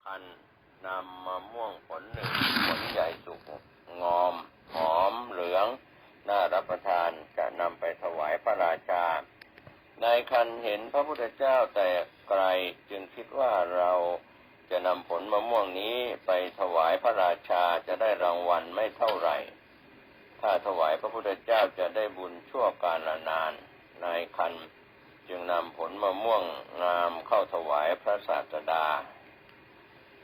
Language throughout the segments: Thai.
คั้นนำมะม่วงผลหนึ่งผลใหญ่สุกงอมหอมเหลืองน่ารับประทานจะนำไปถวายพระราชานายคันเห็นพระพุทธเจ้าแต่ไกลจึงคิดว่าเราจะนำผลมะม่วงนี้ไปถวายพระราชาจะได้รางวัลไม่เท่าไหร่ถ้าถวายพระพุทธเจ้าจะได้บุญชั่วกาลนานนายคันจึงนำผลมะม่วงงามเข้าถวายพระศาสดา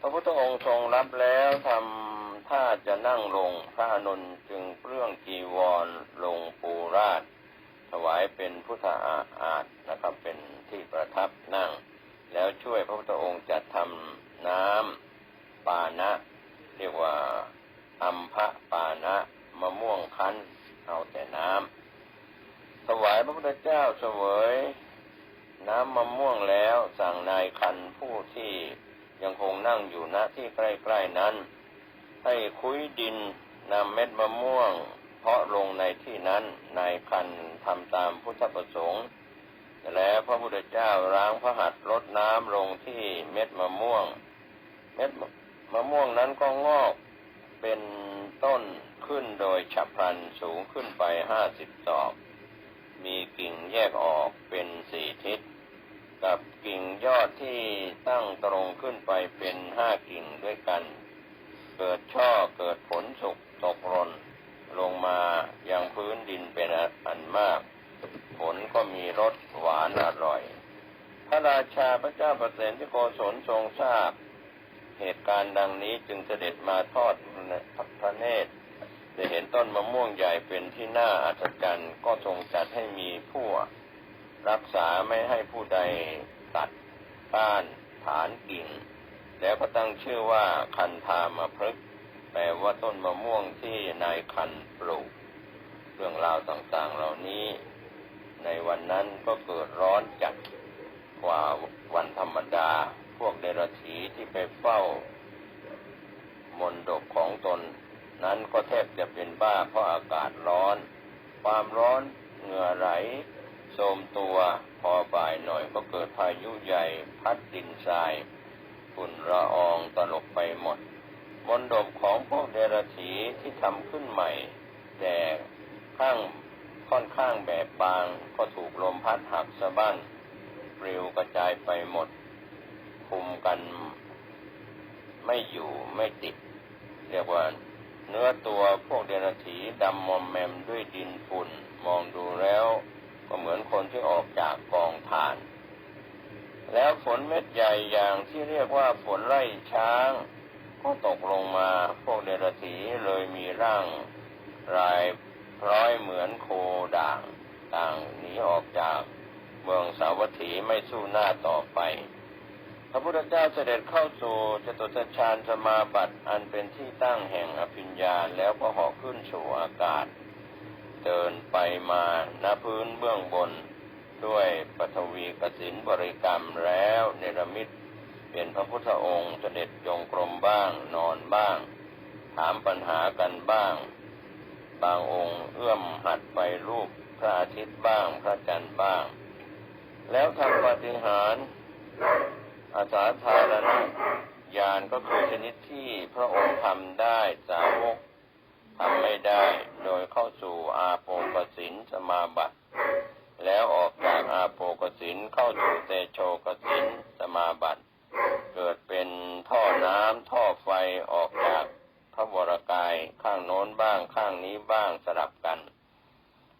พระพุทธองค์ทรงรับแล้วทำท่าจะนั่งลงพระอานนท์จึงเปลื้องจีวรลงปูราชถวายเป็นพุทธอาฏนะครับเป็นที่ประทับนั่งแล้วช่วยพระพุทธองค์จัดทำน้ำปานะเรียกว่าอัมพะปานะมะม่วงคั้นเอาแต่น้ำถวายพระพุทธเจ้าเสวยน้ำมะม่วงแล้วสั่งนายคันผู้ที่ยังคงนั่งอยู่ณที่ใกล้ๆนั้นให้คุ้ยดินนำเม็ดมะม่วงเพาะลงในที่นั้นนายคันทำตามพุทธประสงค์แล้วพระพุทธเจ้าล้างพระหัตถ์รดน้ำลงที่เม็ดมะม่วงเม็ดมะม่วงนั้นก็งอกเป็นต้นขึ้นโดยฉับพลันสูงขึ้นไป50 ศอกมีกิ่งแยกออกเป็น4 ทิศกับกิ่งยอดที่ตั้งตรงขึ้นไปเป็น5 กิ่งด้วยกันเกิดช่อเกิดผลสุกตกหล่นลงมายังพื้นดินเป็นอันมากผลก็มีรสหวานอร่อยพระราชาพระเจ้าประเสนที่โกศลทรงทราบเหตุการณ์ดังนี้จึงเสด็จมาทอดพระเนตรได้เห็นต้นมะม่วงใหญ่เป็นที่น่าอัศจรรย์ก็ทรงจัดให้มีผู้รักษาไม่ให้ผู้ใดตัดก้านฐานกิ่งแล้วก็ตั้งชื่อว่าคันธามพฤกษ์แปลว่าต้นมะม่วงที่นายคันปลูกเรื่องราวต่างๆเหล่านี้ในวันนั้นก็เกิดร้อนจัดกว่าวันธรรมดาพวกเดรัจฉีที่ไปเฝ้ามณฑปของตนนั้นก็แทบจะเป็นบ้าเพราะอากาศร้อนความร้อนเหงื่อไหลโทรมตัวพอบ่ายหน่อยก็เกิดพายุใหญ่พัดดินทรายฝุ่นละอองตลบไปหมดมณฑปของพวกเดรัจฉีที่ทำขึ้นใหม่แต่ค่อนข้างแบบบางก็ถูกลมพัดหักสะบั้นปลิวกระจายไปหมดคุมกันไม่อยู่ไม่ติดเรียกว่าเนื้อตัวพวกเดรัจฉีดำมอมแมมด้วยดินฝุ่นมองดูแล้วก็เหมือนคนที่ออกจากกองถ่านแล้วฝนเม็ดใหญ่อย่างที่เรียกว่าฝนไล่ช้างก็ตกลงมาพวกเดรัจฉีเลยมีร่างรายพร้อยเหมือนโคด่างต่างหนีออกจากเมืองสาวัตถีไม่สู้หน้าต่อไปพระพุทธเจ้าเสด็จเข้าสู่จตุตฌานสมาบัติอันเป็นที่ตั้งแห่งอภิญญาแล้วก็เหาะขึ้นสู่อากาศเดินไปมาณพื้นเบื้องบนด้วยปฐวีกสิณบริกรรมแล้วเนรมิตเป็นพระพุทธองค์เสด็จจงกรมบ้างนอนบ้างถามปัญหากันบ้างบางองค์เอื้อมหัดไปรูปพระอาทิตย์บ้างพระจันทร์บ้างแล้วทำปาฏิหาริย์อาสาธารณญาณก็คือชนิดที่พระองค์ทำได้สาวกทำไม่ได้โดยเข้าสู่อาโปกสิณสมาบัติแล้วออกจากอาโปกสิณเข้าสู่เตโชกสิณสมาบัติเกิดเป็นท่อน้ำท่อไฟออกจากพระวรกายข้างโน้นบ้างข้างนี้บ้างสลับกัน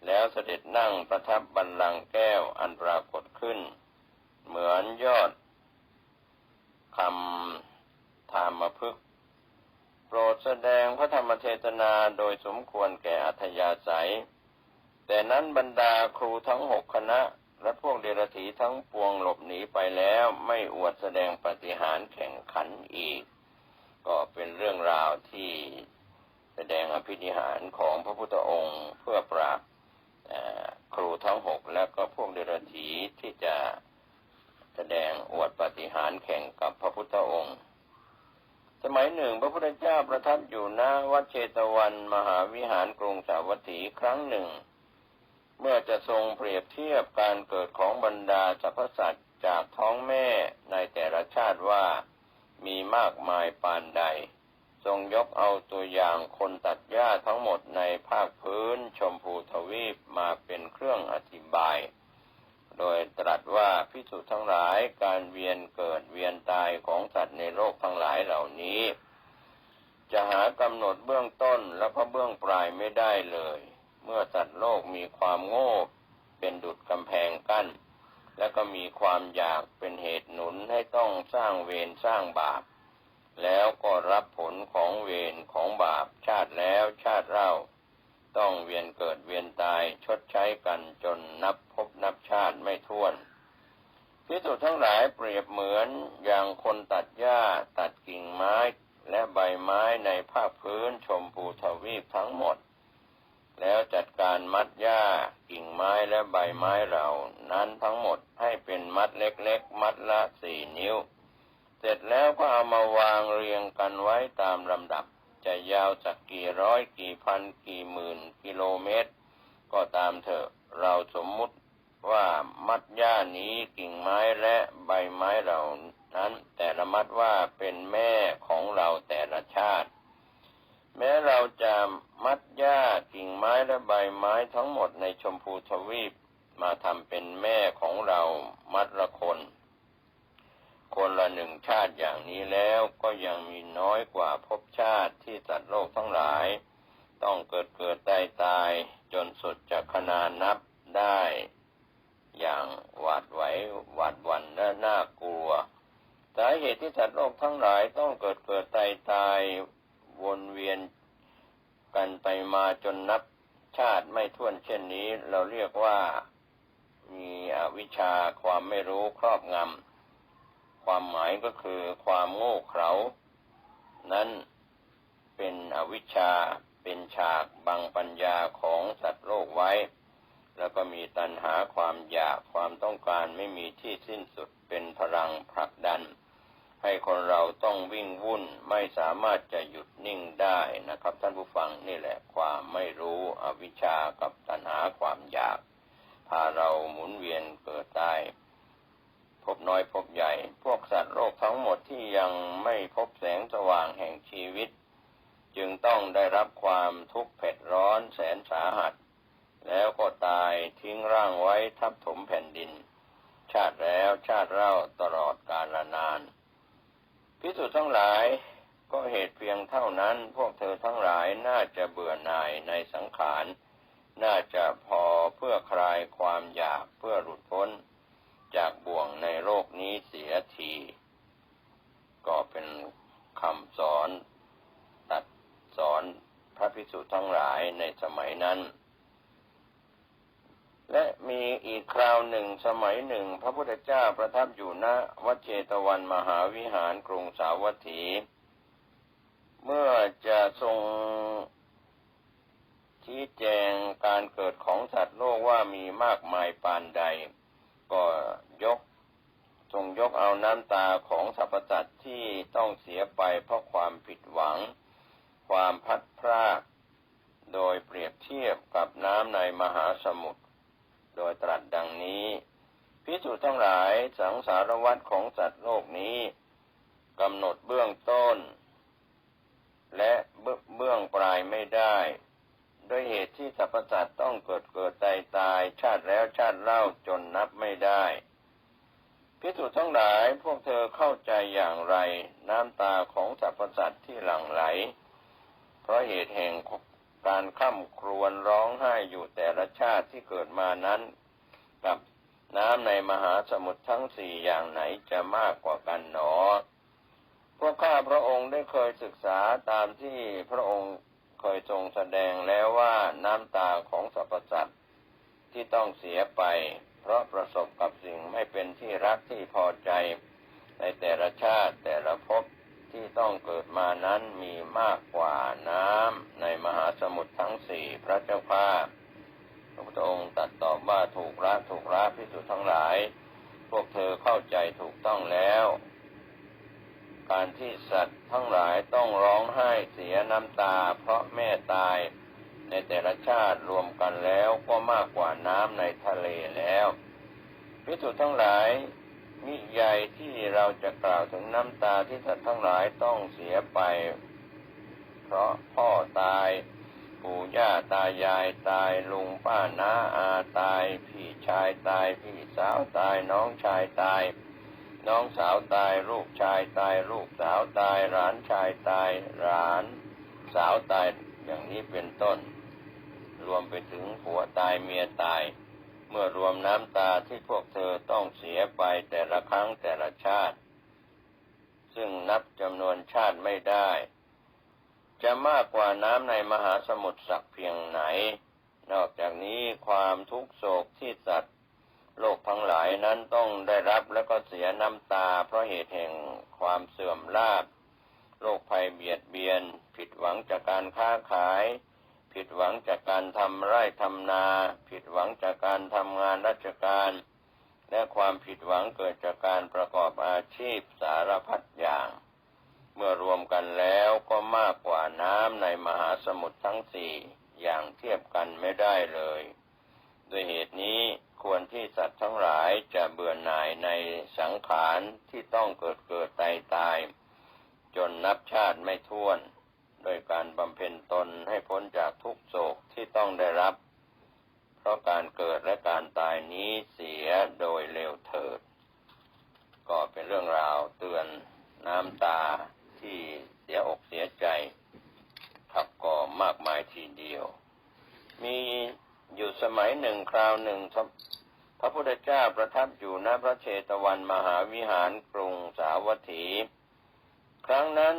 แล้วเสด็จนั่งประทับบัลลังก์แก้วอันปรากฏขึ้นเหมือนยอดคำธรรมพฤกษ์โปรดแสดงพระธรรมเทศนาโดยสมควรแก่อัธยาศัยแต่นั้นบรรดาครูทั้ง6 คณะและพวกเดรัจฉีทั้งปวงหลบหนีไปแล้วไม่อวดแสดงปาฏิหาริย์แข่งขันอีกก็เป็นเรื่องราวที่แสดงอภินิหารของพระพุทธองค์เพื่อปราบครูทั้ง6และก็พวกเดรัจฉีที่จะแสดงอวดปาฏิหาริย์แข่งกับพระพุทธองค์สมัยหนึ่งพระพุทธเจ้าประทับอยู่ณวัดเชตวันมหาวิหารกรุงสาวัตถีครั้งหนึ่งเมื่อจะทรงเปรียบเทียบการเกิดของบรรดาสรรพสัตว์จากท้องแม่ในแต่ละชาติว่ามี มากมายปานใดทรงยกเอาตัวอย่างคนตัดหญ้าทั้งหมดในภาคพื้นชมพูทวีปมาเป็นเครื่องอธิบายโดยตรัสว่าภิกษุทั้งหลายการเวียนเกิดเวียนตายของสัตว์ในโลกทั้งหลายเหล่านี้จะหากำหนดเบื้องต้นแล้วก็เบื้องปลายไม่ได้เลยเมื่อสัตว์โลกมีความโง่เป็นดุจกำแพงกั้นและก็มีความอยากเป็นเหตุหนุนให้ต้องสร้างเวรสร้างบาปแล้วก็รับผลของเวรของบาปชาติแล้วชาติเล่าต้องเวียนเกิดเวียนตายชดใช้กันจนนับภพนับชาติไม่ถ้วนภิกษุทั้งหลายเปรียบเหมือนอย่างคนตัดหญ้าตัดกิ่งไม้และใบไม้ในภาคพื้นชมพูทวีปทั้งหมดแล้วจัดการมัดหญ้ากิ่งไม้และใบไม้เหล่านั้นทั้งหมดให้เป็นมัดเล็กๆมัดละ4 นิ้วเสร็จแล้วก็เอามาวางเรียงกันไว้ตามลำดับจะยาวสักกี่ร้อยกี่พันกี่หมื่นกิโลเมตรก็ตามเถอะเราสมมุติว่ามัดหญ้านี้กิ่งไม้และใบไม้เหล่านั้นแต่ละมัดว่าเป็นแม่ของเราแต่ละชาติแม้เราจะมัดหญ้ากิ่งไม้และใบไม้ทั้งหมดในชมพูทวีปมาทำเป็นแม่ของเรามัดละคนละ1 ชาติอย่างนี้แล้วก็ยังมีน้อยกว่าภพชาติที่สัตว์โลกทั้งหลายต้องเกิดตายจนสุดจะขนานับได้อย่างหวาดไหวหวาดหวั่นและน่ากลัวสาเหตุที่สัตว์โลกทั้งหลายต้องเกิดตายวนเวียนกันไปมาจนนับชาติไม่ถ้วนเช่นนี้เราเรียกว่ามีอวิชชาความไม่รู้ครอบงำความหมายก็คือความโง่เขลานั้นเป็นอวิชชาเป็นฉากบังปัญญาของสัตว์โลกไว้แล้วก็มีตัณหาความอยากความต้องการไม่มีที่สิ้นสุดเป็นพลังผลักดันให้คนเราต้องวิ่งวุ่นไม่สามารถจะหยุดนิ่งได้นะครับท่านผู้ฟังนี่แหละความไม่รู้อวิชชากับตัณหาความอยากพาเราหมุนเวียนเกิดตายพบน้อยพบใหญ่พวกสัตว์โลกทั้งหมดที่ยังไม่พบแสงสว่างแห่งชีวิตจึงต้องได้รับความทุกข์เผ็ดร้อนแสนสาหัสแล้วก็ตายทิ้งร่างไว้ทับถมแผ่นดินชาติแล้วชาติเล่าตลอดกาลนานภิกษุทั้งหลายก็เหตุเพียงเท่านั้นพวกเธอทั้งหลายน่าจะเบื่อหน่ายในสังขารน่าจะพอเพื่อคลายความอยากเพื่อหลุดพ้นจากบ่วงในโลกนี้เสียทีก็เป็นคำสอนตัดสอนพระภิกษุทั้งหลายในสมัยนั้นและมีอีกคราวหนึ่งสมัยหนึ่งพระพุทธเจ้าประทับอยู่ณวัดเชตวันมหาวิหารกรุงสาวัตถีเมื่อจะทรงชี้แจงการเกิดของสัตว์โลกว่ามีมากมายปานใดก็ทรงยกเอาน้ำตาของสรรพสัตว์ที่ต้องเสียไปเพราะความผิดหวังความพลัดพรากโดยเปรียบเทียบกับน้ำในมหาสมุทรโดยตรัสดังนี้ภิกษุทั้งหลายสังสารวัฏของสัตว์โลกนี้กำหนดเบื้องต้นและเบื้องปลายไม่ได้ด้วยเหตุที่สรรพสัตว์ต้องเกิดตายชาติแล้วชาติเล่าจนนับไม่ได้ภิกษุทั้งหลายพวกเธอเข้าใจอย่างไรน้ำตาของสรรพสัตว์ที่หลั่งไหลเพราะเหตุแห่งการคร่ำครวญร้องไห้อยู่แต่ละชาติที่เกิดมานั้นกับน้ำในมหาสมุทรทั้ง4อย่างไหนจะมากกว่ากันหนอพวกข้าพระองค์ได้เคยศึกษาตามที่พระองค์เคยทรงแสดงแล้วว่าน้ำตาของสรรพสัตว์ที่ต้องเสียไปเพราะประสบกับสิ่งไม่เป็นที่รักที่พอใจในแต่ละชาติแต่ละภพที่ต้องเกิดมานั้นมีมากกว่าน้ำในมหาสมุทรทั้ง4พระเจ้าข้าพระพุทธองค์ตรัสตอบว่าถูกละภิกษุทั้งหลายพวกเธอเข้าใจถูกต้องแล้วการที่สัตว์ทั้งหลายต้องร้องไห้เสียน้ำตาเพราะแม่ตายในแต่ละชาติรวมกันแล้วก็มากกว่าน้ำในทะเลแล้วภิกษุทั้งหลาย มิใหญ่ที่เราจะกล่าวถึงน้ำตาที่สัตว์ทั้งหลายต้องเสียไปเพราะพ่อตายปู่ย่าตายายตายลุงป้าน้าอาตายพี่ชายตายพี่สาวตายน้องชายตายน้องสาวตายลูกชายตายลูกสาวตายหลานชายตายหลานสาวตายอย่างนี้เป็นต้นรวมไปถึงผัวตายเมียตายเมื่อรวมน้ำตาที่พวกเธอต้องเสียไปแต่ละครั้งแต่ละชาติซึ่งนับจำนวนชาติไม่ได้จะมากกว่าน้ำในมหาสมุทรสักเพียงไหนนอกจากนี้ความทุกโศกที่สัตว์โลกทั้งหลายนั้นต้องได้รับและก็เสียน้ำตาเพราะเหตุแห่งความเสื่อมลาภโรคภัยเบียดเบียนผิดหวังจากการค้าขายผิดหวังจากการทำไร่ทำนาผิดหวังจากการทำงานราชการและความผิดหวังเกิดจากการประกอบอาชีพสารพัดอย่างเมื่อรวมกันแล้วก็มากกว่าน้ำในมหาสมุทรทั้งสี่อย่างเทียบกันไม่ได้เลยด้วยเหตุนี้ควรที่สัตว์ทั้งหลายจะเบื่อหน่ายในสังขารที่ต้องเกิดตายจนนับชาติไม่ถ้วนโดยการบำเพ็ญตนให้พ้นจากทุกโศกที่ต้องได้รับเพราะการเกิดและการตายนี้เสียโดยเร็วเถิดก็เป็นเรื่องราวเตือนน้ำตาที่เสียอกเสียใจขับก่อมากมายทีเดียวมีอยู่สมัยหนึ่งคราวหนึ่งพระพุทธเจ้าประทับอยู่ณพระเชตวันมหาวิหารกรุงสาวัตถีครั้งนั้น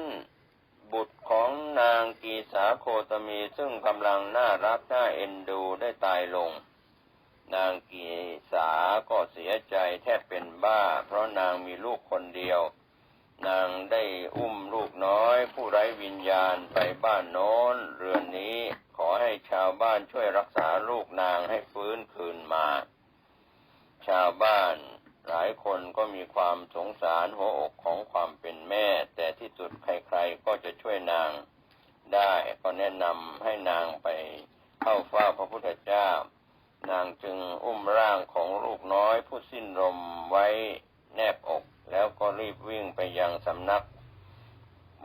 บุตรของนางกีสาโคตมีซึ่งกำลังน่ารักน่าเอ็นดูได้ตายลงนางกีสาก็เสียใจแทบเป็นบ้าเพราะนางมีลูกคนเดียวนางได้อุ้มลูกน้อยผู้ไร้วิญญาณไปบ้านโน้นเรือนนี้ขอให้ชาวบ้านช่วยรักษาลูกนางให้ฟื้นคืนมาชาวบ้านหลายคนก็มีความสงสารหัวอกของความเป็นแม่แต่ที่สุดใครๆก็จะช่วยนางได้ก็แนะนำให้นางไปเข้าเฝ้าพระพุทธเจ้านางจึงอุ้มร่างของลูกน้อยผู้สิ้นลมไว้แนบอกแล้วก็รีบวิ่งไปยังสำนัก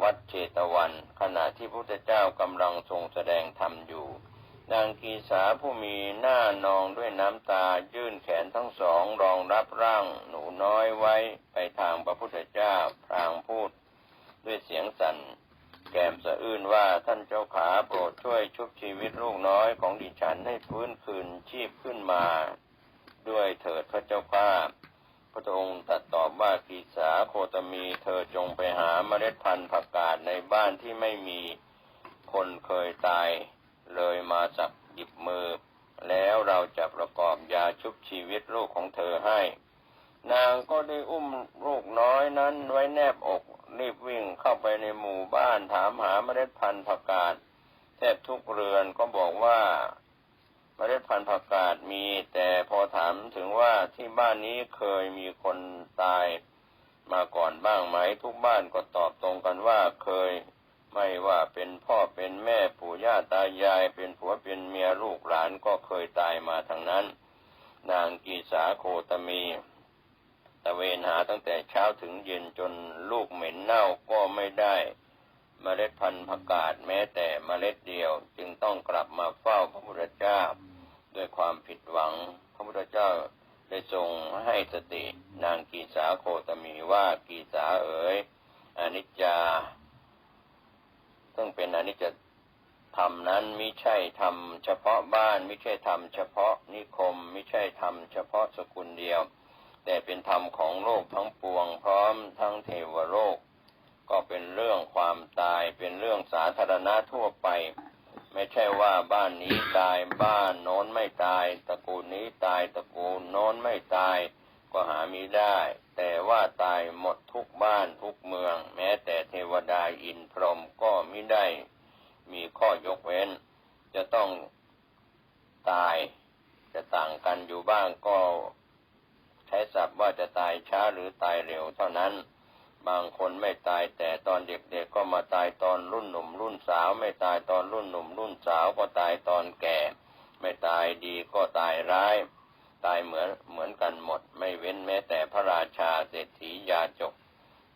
วัดเชตวันขณะที่พระพุทธเจ้ากำลังทรงแสดงธรรมอยู่นางกีสาผู้มีหน้านองด้วยน้ำตายื่นแขนทั้งสองรองรับร่างหนูน้อยไว้ไปทางพระพุทธเจ้าพลางพูดด้วยเสียงสั่นแก้มสะอื้นว่าท่านเจ้าขาโปรดช่วยชุบชีวิตลูกน้อยของดิฉันให้ฟื้นคืนชีพขึ้นมาด้วยเถิดพระเจ้าข้าพระองค์ตรัสตอบว่ากีสาโคตมีเธอจงไปหาเมล็ดพันธุ์ผักกาดในบ้านที่ไม่มีคนเคยตายเลยมาสักหยิบมือแล้วเราจะประกอบยาชุบชีวิตลูกของเธอให้นางก็ได้อุ้มลูกน้อยนั้นไว้แนบอกรีบวิ่งเข้าไปในหมู่บ้านถามหาเมล็ดพันธุ์ผักกาดแทบทุกเรือนก็บอกว่าเมล็ดพันธุ์ผักกาดมีแต่พอถามถึงว่าที่บ้านนี้เคยมีคนตายมาก่อนบ้างไหมทุกบ้านก็ตอบตรงกันว่าเคยไม่ว่าเป็นพ่อเป็นแม่ปู่ย่าตายายเป็นผัวเป็นเมียลูกหลานก็เคยตายมาทั้งนั้นนางกีสาโคตมีตะเวนหาตั้งแต่เช้าถึงเย็นจนลูกเหม็นเน่าก็ไม่ได้เมล็ดพันธุ์ผักกาดแม้แต่เมล็ดเดียวจึงต้องกลับมาเฝ้าพระพุทธเจ้าด้วยความผิดหวังพระพุทธเจ้าได้ทรงให้สตินางกีสาโคตมีว่ากีสาเอ๋ยอนิจจาซึ่งเป็นอนิจจธรรมนั้นมิใช่ธรรมเฉพาะบ้านมิใช่ธรรมเฉพาะนิคมมิใช่ธรรมเฉพาะสกุลเดียวแต่เป็นธรรมของโลกทั้งปวงพร้อมทั้งเทวโลกก็เป็นเรื่องความตายเป็นเรื่องสาธารณะทั่วไปไม่ใช่ว่าบ้านนี้ตายบ้านโน้นไม่ตายตระกูลนี้ตายตระกูลโน้นไม่ตายก็หามิได้แต่ว่าตายหมดทุกบ้านทุกเมืองแม้แต่เทวดาอินทร์พรหมก็มิได้มีข้อยกเว้นจะต้องตายจะต่างกันอยู่บ้างก็ใช้ศัพท์ว่าจะตายช้าหรือตายเร็วเท่านั้นบางคนไม่ตายแต่ตอนเด็กๆก็มาตายตอนรุ่นหนุ่มรุ่นสาวไม่ตายตอนรุ่นหนุ่มรุ่นสาวก็ตายตอนแก่ไม่ตายดีก็ตายร้าย ตายเหมือนกันหมดไม่เว้นแม้แต่พระราชาเศรษฐียาจก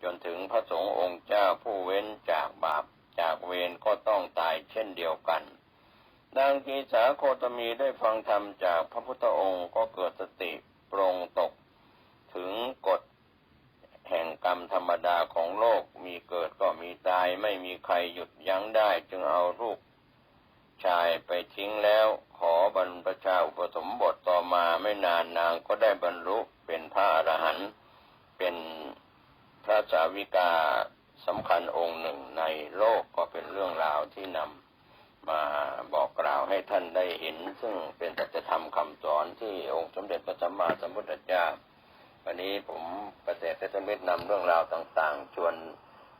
จนถึงพระสงฆ์องค์เจ้าผู้เว้นจากบาปจากเวรก็ต้องตายเช่นเดียวกันนางกีสาโคตมีได้ฟังธรรมจากพระพุทธองค์ก็เกิดสติปรงตกถึงกฎแห่งกรรมธรรมดาของโลกมีเกิดก็มีตายไม่มีใครหยุดยั้งได้จึงเอาลูกชายไปทิ้งแล้วขอบรรพชาอุปสมบทต่อมาไม่นานนางก็ได้บรรลุเป็นพระอรหันต์เป็นพระสาวิกาสำคัญองค์หนึ่งในโลกก็เป็นเรื่องราวที่นำมาบอกกล่าวให้ท่านได้เห็นซึ่งเป็นสัจธรรมคำสอนที่องค์สมเด็จพระสัมมาสัมพุทธเจ้าวันนี้ผมประเสริฐเพชรเม็ดนำเรื่องราวต่างๆชวน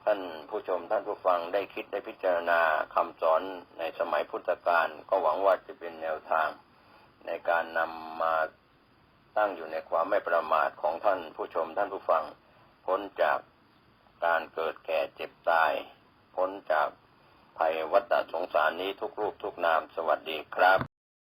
ท่านผู้ชมท่านผู้ฟังได้คิดได้พิจารณาคำสอนในสมัยพุทธกาลก็หวังว่าจะเป็นแนวทางในการนำมาตั้งอยู่ในความไม่ประมาทของท่านผู้ชมท่านผู้ฟังพ้นจากการเกิดแก่เจ็บตายพ้นจากภัยวัฏสงสารนี้ทุกรูปทุกนามสวัสดีครับ